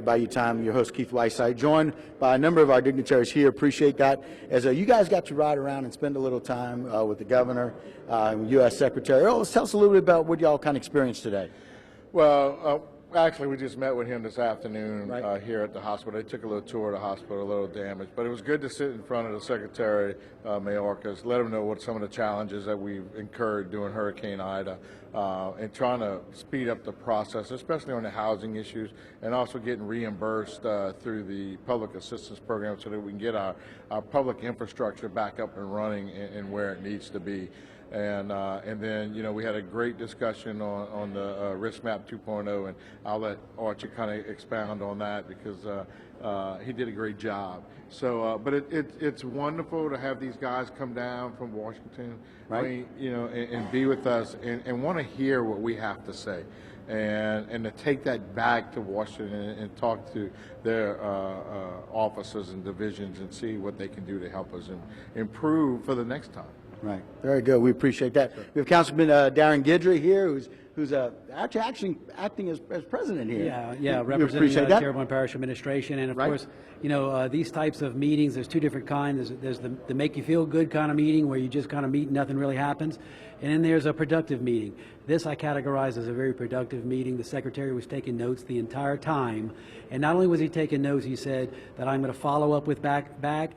value time. Your host, Keith Whiteside, joined by a number of our dignitaries here. Appreciate that. As you guys got to ride around and spend a little time with the governor, U.S. Secretary. Tell us a little bit about what y'all kind of experienced today. Well, actually, we just met with him this afternoon here at the hospital. They took a little tour of the hospital, a little damage. But it was good to sit in front of the Secretary, Mayorkas, let him know what some of the challenges that we've incurred during Hurricane Ida, and trying to speed up the process, especially on the housing issues, and also getting reimbursed through the public assistance program so that we can get our public infrastructure back up and running and where it needs to be. And then, you know, we had a great discussion on the Risk Map 2.0, and I'll let Archie kind of expound on that because he did a great job. So, but it's wonderful to have these guys come down from Washington, right? I mean, you know, and be with us and want to hear what we have to say. And to take that back to Washington and talk to their officers and divisions and see what they can do to help us improve for the next time. Right. Very good. We appreciate that. Sure. We have Councilman Darren Guidry here, who's actually acting as president here. Yeah, representing Terrebonne Parish Administration. And of course, you know, these types of meetings, there's two different kinds. There's the make you feel good kind of meeting where you just kind of meet and nothing really happens. And then there's a productive meeting. This I categorize as a very productive meeting. The Secretary was taking notes the entire time. And not only was he taking notes, he said that I'm going to follow up with back,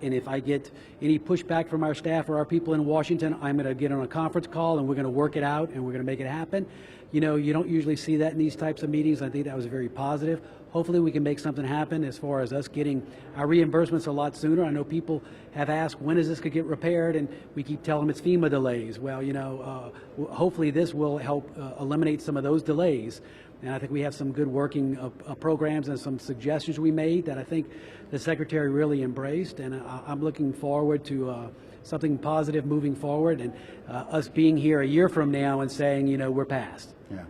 and if I get any pushback from our staff or our people in Washington, I'm going to get on a conference call and we're going to work it out and we're going to make it happen. You know, you don't usually see that in these types of meetings. I think that was very positive. Hopefully we can make something happen as far as us getting our reimbursements a lot sooner. I know people have asked, when is this going to get repaired? And we keep telling them it's FEMA delays. Well, you know, hopefully this will help eliminate some of those delays. And I think we have some good working programs and some suggestions we made that I think the Secretary really embraced. And I'm looking forward to something positive moving forward, and us being here a year from now and saying, you know, we're past. Yeah.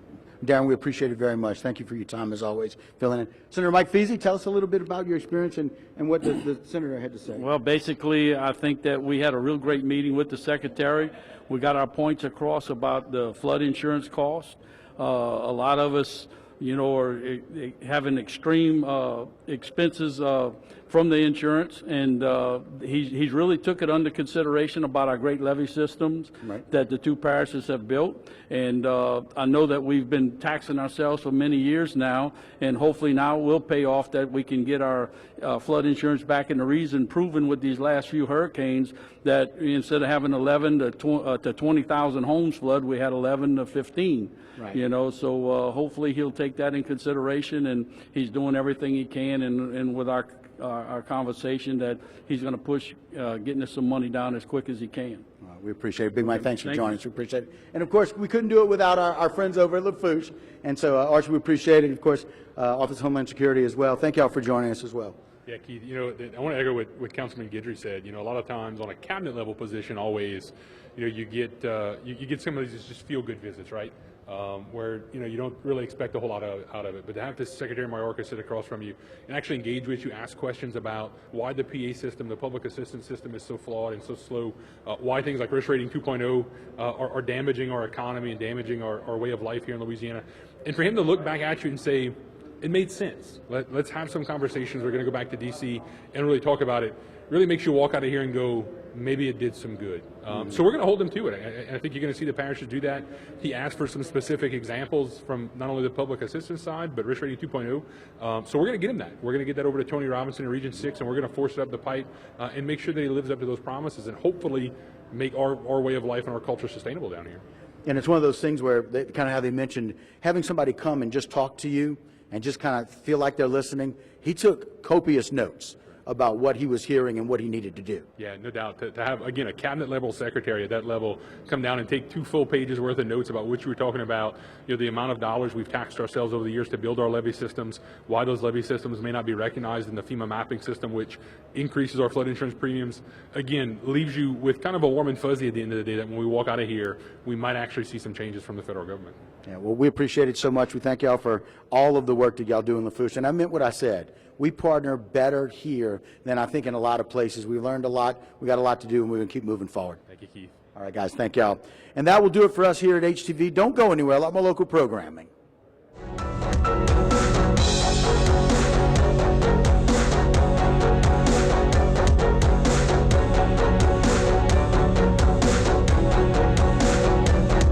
Darren, we appreciate it very much. Thank you for your time, as always, filling in. Senator Mike Feasy, tell us a little bit about your experience and what the Senator had to say. Well, basically, I think that we had a real great meeting with the Secretary. We got our points across about the flood insurance cost. A lot of us, you know, are having extreme expenses from the insurance, and he's really took it under consideration about our great levee systems that the two parishes have built. And I know that we've been taxing ourselves for many years now, and hopefully now it will pay off that we can get our flood insurance back in the reason, proven with these last few hurricanes that instead of having 11 to 20,000 homes flood, we had 11 to 15. Right. You know, so hopefully he'll take that in consideration, and he's doing everything he can, and with our conversation that he's going to push getting us some money down as quick as he can. We appreciate it. Big Mike, thanks for joining us. We appreciate it. And, of course, we couldn't do it without our friends over at Lafourche. And so, Archie, we appreciate it. Of course, Office of Homeland Security as well. Thank you all for joining us as well. Yeah, Keith, you know, I want to echo what Councilman Guidry said. You know, a lot of times on a cabinet level position, always, you know, you get some of these just feel good visits, right? Where, you know, you don't really expect a whole lot out of it. But to have this Secretary Mayorkas sit across from you and actually engage with you, ask questions about why the PA system, the public assistance system is so flawed and so slow, why things like risk rating 2.0 are damaging our economy and damaging our way of life here in Louisiana. And for him to look back at you and say, it made sense. Let's have some conversations. We're going to go back to D.C. and really talk about it. Really makes you walk out of here and go, maybe it did some good. So we're going to hold him to it. I think you're going to see the parishes do that. He asked for some specific examples from not only the public assistance side, but risk rating 2.0. So we're going to get him that. We're going to get that over to Tony Robinson in Region 6, and we're going to force it up the pipe and make sure that he lives up to those promises and hopefully make our way of life and our culture sustainable down here. And it's one of those things where, kind of how they mentioned, having somebody come and just talk to you and just kind of feel like they're listening. He took copious notes about what he was hearing and what he needed to do. Yeah, no doubt. To have, again, a cabinet level secretary at that level come down and take 2 full pages worth of notes about what you were talking about, you know, the amount of dollars we've taxed ourselves over the years to build our levee systems, why those levee systems may not be recognized in the FEMA mapping system, which increases our flood insurance premiums, again, leaves you with kind of a warm and fuzzy at the end of the day that when we walk out of here, we might actually see some changes from the federal government. Yeah, well, we appreciate it so much. We thank y'all for all of the work that y'all do in Lafourche. And I meant what I said. We partner better here than I think in a lot of places. We learned a lot. We got a lot to do, and we're going to keep moving forward. Thank you, Keith. All right, guys. Thank y'all. And that will do it for us here at HTV. Don't go anywhere. A lot more local programming.